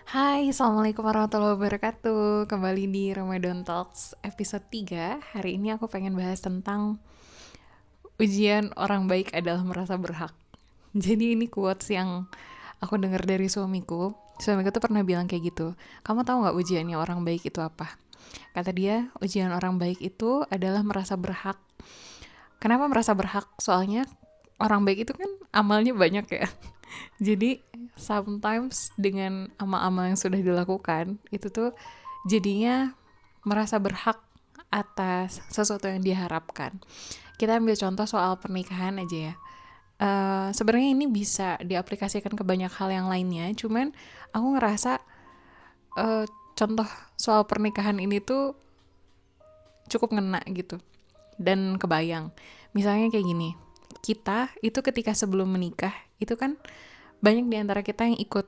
Hai, Assalamualaikum warahmatullahi wabarakatuh. Kembali di Ramadan Talks episode 3. Hari ini aku pengen bahas tentang ujian orang baik adalah merasa berhak. Jadi ini quotes yang aku dengar dari suamiku. Suamiku tuh pernah bilang kayak gitu. Kamu tahu nggak ujiannya orang baik itu apa? Kata dia, ujian orang baik itu adalah merasa berhak. Kenapa merasa berhak? Soalnya orang baik itu kan amalnya banyak ya. Jadi sometimes dengan amal-amal yang sudah dilakukan itu tuh jadinya merasa berhak atas sesuatu yang diharapkan. Kita ambil contoh soal pernikahan aja ya. Sebenarnya ini bisa diaplikasikan ke banyak hal yang lainnya, cuman aku ngerasa uh, contoh soal pernikahan ini tuh cukup ngena gitu dan kebayang. Misalnya kayak gini, kita itu ketika sebelum menikah itu kan banyak di antara kita yang ikut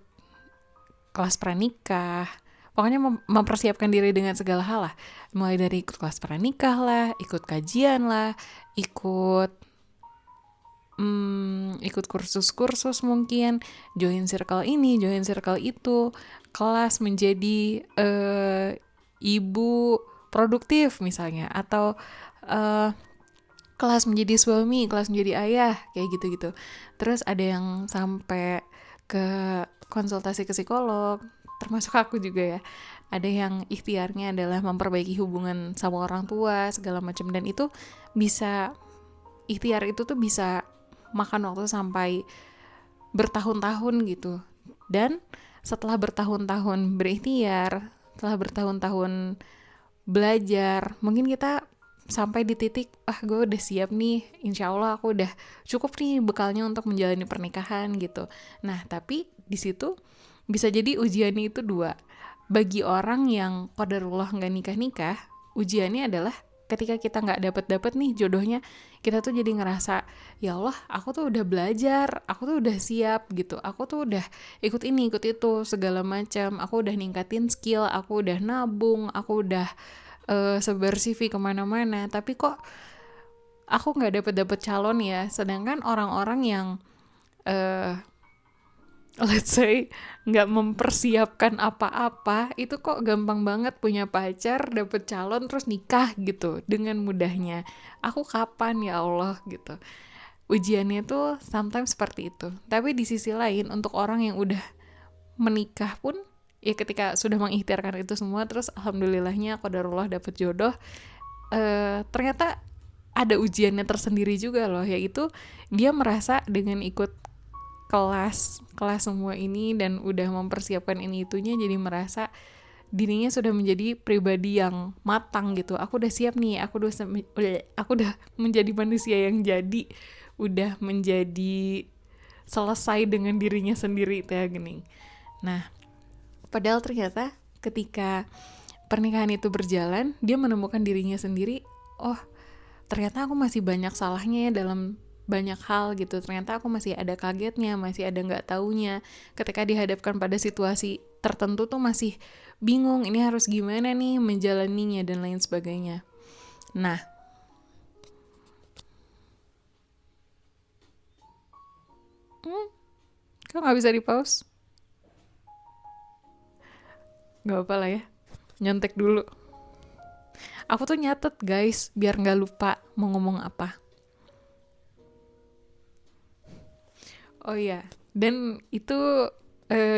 kelas pranikah, pokoknya mempersiapkan diri dengan segala hal lah, mulai dari ikut kelas pranikah lah, ikut kajian lah, ikut ikut kursus-kursus mungkin, join circle ini, join circle itu, kelas menjadi ibu produktif misalnya, atau eh, kelas menjadi suami, kelas menjadi ayah, kayak gitu-gitu. Terus ada yang sampai ke konsultasi ke psikolog, termasuk aku juga ya. Ada yang ikhtiarnya adalah memperbaiki hubungan sama orang tua, segala macam, dan itu bisa, ikhtiar itu tuh bisa makan waktu sampai bertahun-tahun gitu. Dan setelah bertahun-tahun berikhtiar, setelah bertahun-tahun belajar, mungkin kita sampai di titik gue udah siap nih, insya Allah aku udah cukup nih bekalnya untuk menjalani pernikahan gitu. Nah tapi di situ bisa jadi ujiannya itu dua. Bagi orang yang qadarullah nggak nikah-nikah, ujiannya adalah ketika kita nggak dapet nih jodohnya, kita tuh jadi ngerasa, ya Allah aku tuh udah belajar, aku tuh udah siap gitu, aku tuh udah ikut ini ikut itu segala macam, aku udah ningkatin skill, aku udah nabung, aku udah sebar CV kemana-mana, tapi kok aku nggak dapet calon ya. Sedangkan orang-orang yang uh, let's say nggak mempersiapkan apa-apa itu kok gampang banget punya pacar, dapet calon, terus nikah gitu dengan mudahnya. Aku kapan ya Allah gitu. Ujiannya tuh sometimes seperti itu. Tapi di sisi lain untuk orang yang udah menikah pun, ya ketika sudah mengikhtiarkan itu semua, terus alhamdulillahnya qadarullah dapet jodoh, ternyata ada ujiannya tersendiri juga loh, yaitu dia merasa dengan ikut kelas kelas semua ini dan udah mempersiapkan ini itunya, jadi merasa dirinya sudah menjadi pribadi yang matang gitu. Aku udah siap nih, aku udah menjadi manusia yang jadi, udah menjadi selesai dengan dirinya sendiri teh gini. Nah, padahal ternyata ketika pernikahan itu berjalan, dia menemukan dirinya sendiri, oh ternyata aku masih banyak salahnya ya dalam banyak hal gitu. Ternyata aku masih ada kagetnya, masih ada nggak taunya. Ketika dihadapkan pada situasi tertentu tuh masih bingung, ini harus gimana nih menjalaninya dan lain sebagainya. Nah, kok nggak bisa di pause? Nggak apa lah ya, nyontek dulu. Aku tuh nyatet guys, biar nggak lupa mau ngomong apa. Oh iya, dan itu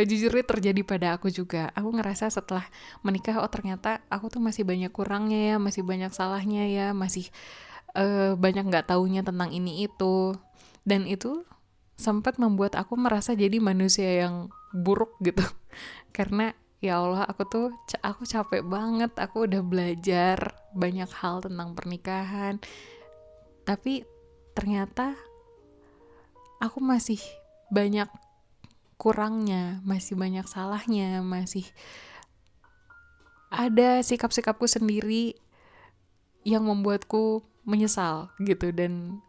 jujurnya terjadi pada aku juga. Aku ngerasa setelah menikah, oh ternyata aku tuh masih banyak kurangnya ya, masih banyak salahnya ya, masih banyak nggak taunya tentang ini itu. Dan itu sempat membuat aku merasa jadi manusia yang buruk gitu. Karena ya Allah, aku capek banget, aku udah belajar banyak hal tentang pernikahan, tapi ternyata aku masih banyak kurangnya, masih banyak salahnya, masih ada sikap-sikapku sendiri yang membuatku menyesal gitu. Dan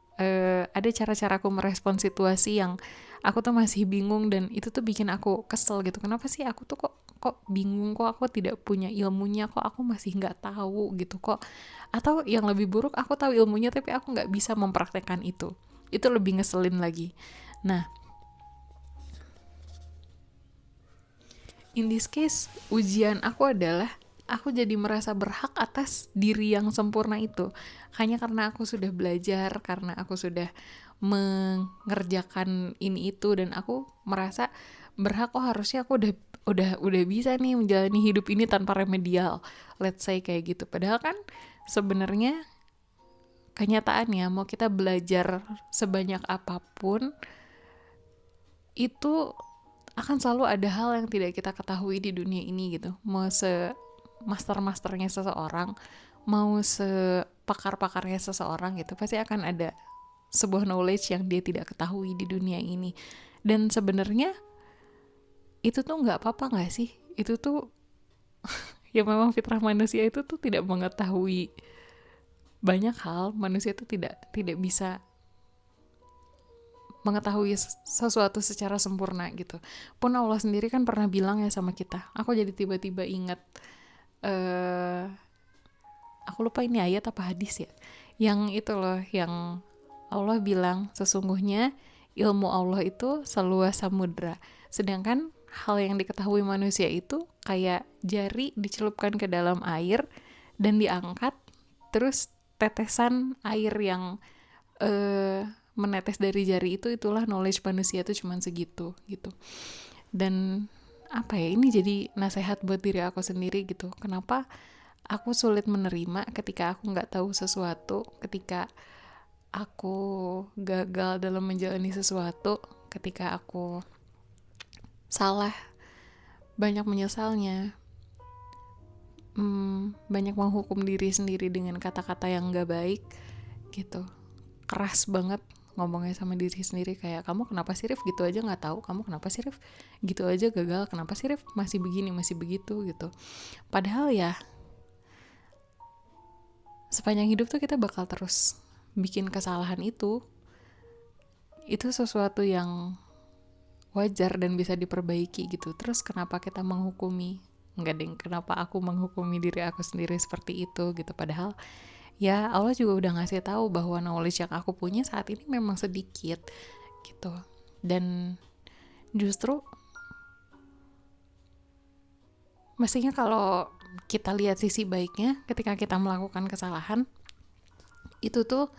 ada cara-caraku merespon situasi yang aku tuh masih bingung, dan itu tuh bikin aku kesel gitu. Kenapa sih aku tuh kok bingung, kok aku tidak punya ilmunya, kok aku masih nggak tahu gitu kok. Atau yang lebih buruk, aku tahu ilmunya tapi aku nggak bisa mempraktekkan itu lebih ngeselin lagi. Nah, in this case ujian aku adalah aku jadi merasa berhak atas diri yang sempurna itu hanya karena aku sudah belajar, karena aku sudah mengerjakan ini itu, dan aku merasa berhak. Oh, harusnya aku udah bisa nih menjalani hidup ini tanpa remedial, let's say kayak gitu. Padahal kan sebenarnya kenyataannya mau kita belajar sebanyak apapun itu akan selalu ada hal yang tidak kita ketahui di dunia ini gitu. Mau masternya seseorang, mau sepakar-pakarnya seseorang gitu, pasti akan ada sebuah knowledge yang dia tidak ketahui di dunia ini. Dan sebenarnya itu tuh nggak apa-apa nggak sih? Itu tuh ya memang fitrah manusia itu tuh tidak mengetahui banyak hal. Manusia itu tidak bisa mengetahui sesuatu secara sempurna gitu. Pun Allah sendiri kan pernah bilang ya sama kita. Aku jadi tiba-tiba ingat aku lupa ini ayat apa hadis ya. Yang itu loh, yang Allah bilang sesungguhnya ilmu Allah itu seluas samudra. Sedangkan hal yang diketahui manusia itu kayak jari dicelupkan ke dalam air dan diangkat, terus tetesan air yang menetes dari jari itulah knowledge manusia itu cuman segitu gitu. Dan apa ya, ini jadi nasihat buat diri aku sendiri gitu. Kenapa aku sulit menerima ketika aku nggak tahu sesuatu, ketika aku gagal dalam menjalani sesuatu, ketika aku salah, banyak menyesalnya, banyak menghukum diri sendiri dengan kata-kata yang nggak baik gitu. Keras banget ngomongnya sama diri sendiri, kayak kamu kenapa sih Rif gitu aja nggak tahu, kamu kenapa sih Rif gitu aja gagal, kenapa sih Rif masih begini masih begitu gitu. Padahal ya sepanjang hidup tuh kita bakal terus bikin kesalahan itu sesuatu yang wajar dan bisa diperbaiki gitu. Terus kenapa kita menghukumi, enggak deng, kenapa aku menghukumi diri aku sendiri seperti itu gitu. Padahal ya Allah juga udah ngasih tahu bahwa knowledge yang aku punya saat ini memang sedikit gitu. Dan justru mestinya kalau kita lihat sisi baiknya, ketika kita melakukan kesalahan itu tuh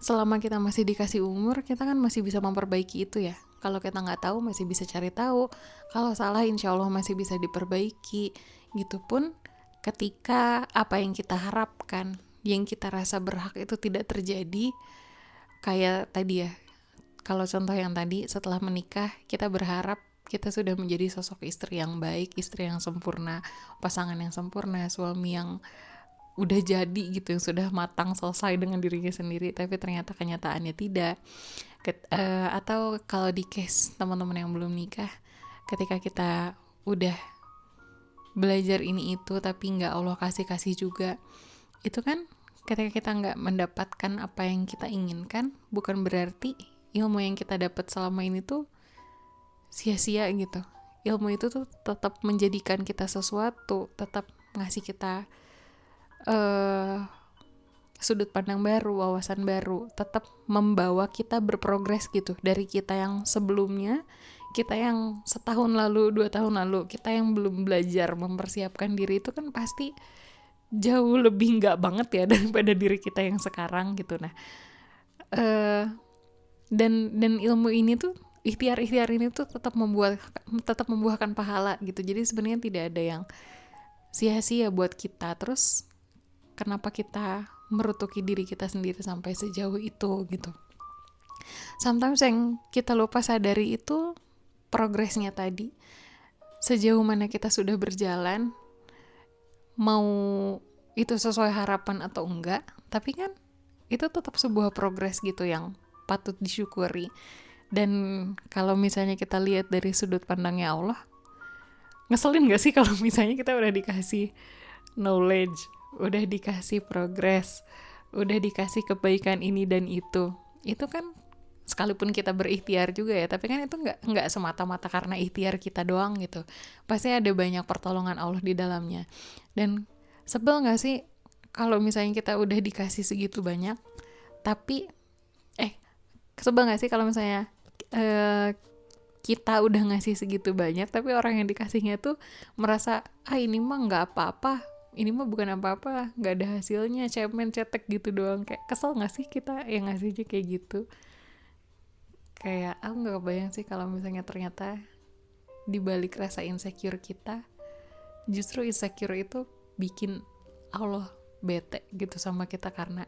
selama kita masih dikasih umur, kita kan masih bisa memperbaiki itu ya. Kalau kita nggak tahu masih bisa cari tahu, kalau salah insya Allah masih bisa diperbaiki gitu. Pun ketika apa yang kita harapkan, yang kita rasa berhak itu tidak terjadi, kayak tadi ya, kalau contoh yang tadi, setelah menikah kita berharap kita sudah menjadi sosok istri yang baik, istri yang sempurna, pasangan yang sempurna, suami yang udah jadi gitu, yang sudah matang selesai dengan dirinya sendiri, tapi ternyata kenyataannya tidak. Atau kalau di case teman-teman yang belum nikah, ketika kita udah belajar ini itu tapi nggak Allah kasih juga, itu kan ketika kita nggak mendapatkan apa yang kita inginkan, bukan berarti ilmu yang kita dapat selama ini tuh sia-sia gitu. Ilmu itu tuh tetap menjadikan kita sesuatu, tetap ngasih kita sudut pandang baru, wawasan baru, tetap membawa kita berprogres gitu. Dari kita yang sebelumnya, kita yang setahun lalu, 2 tahun lalu, kita yang belum belajar mempersiapkan diri itu kan pasti jauh lebih nggak banget ya daripada diri kita yang sekarang gitu. Nah, dan ilmu ini tuh, ikhtiar ini tuh tetap membuahkan pahala gitu. Jadi sebenarnya tidak ada yang sia-sia buat kita. Terus kenapa kita merutuki diri kita sendiri sampai sejauh itu gitu. Sometimes yang kita lupa sadari itu progresnya tadi. Sejauh mana kita sudah berjalan, mau itu sesuai harapan atau enggak, tapi kan itu tetap sebuah progres gitu yang patut disyukuri. Dan kalau misalnya kita lihat dari sudut pandangnya Allah, ngeselin gak sih kalau misalnya kita udah dikasih knowledge, udah dikasih progres, udah dikasih kebaikan ini dan itu kan sekalipun kita berikhtiar juga ya, tapi kan itu nggak semata-mata karena ikhtiar kita doang gitu. Pasti ada banyak pertolongan Allah di dalamnya. Dan sebel nggak sih kalau misalnya kita udah dikasih segitu banyak, tapi sebel nggak sih kalau misalnya kita udah ngasih segitu banyak tapi orang yang dikasihnya tuh merasa ini mah nggak apa-apa, ini mah bukan apa-apa, nggak ada hasilnya, cemen cetek gitu doang. Kayak kesel nggak sih kita yang ngasihnya kayak gitu? Kayak aku nggak kebayang sih kalau misalnya ternyata di balik rasa insecure kita, justru insecure itu bikin Allah bete gitu sama kita karena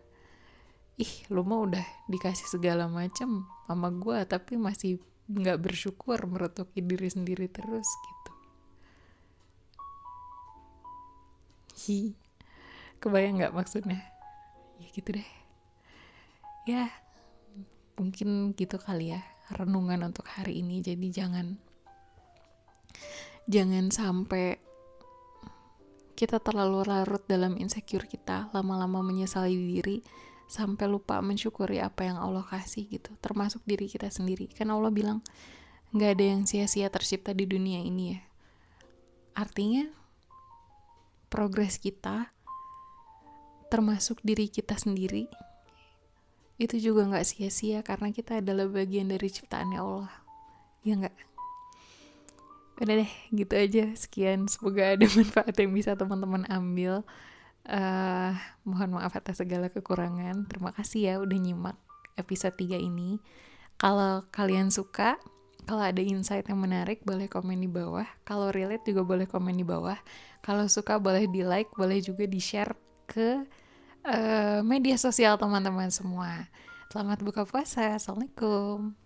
lu mah udah dikasih segala macam sama gue tapi masih nggak bersyukur, meretuki diri sendiri terus gitu. Hi, kebayang nggak maksudnya? Ya gitu deh. Ya mungkin gitu kali ya renungan untuk hari ini. Jadi jangan sampai kita terlalu larut dalam insecure kita, lama-lama menyesali diri sampai lupa mensyukuri apa yang Allah kasih gitu, termasuk diri kita sendiri. Kan Allah bilang nggak ada yang sia-sia tercipta di dunia ini ya. Artinya progres kita, termasuk diri kita sendiri, itu juga nggak sia-sia karena kita adalah bagian dari ciptaannya Allah. Ya nggak? Udah deh, gitu aja. Sekian, semoga ada manfaat yang bisa teman-teman ambil. Mohon maaf atas segala kekurangan. Terima kasih ya udah nyimak episode 3 ini. Kalau kalian suka, kalau ada insight yang menarik boleh komen di bawah. Kalau relate juga boleh komen di bawah. Kalau suka boleh di like, boleh juga di share ke media sosial teman-teman semua. Selamat buka puasa. Assalamualaikum.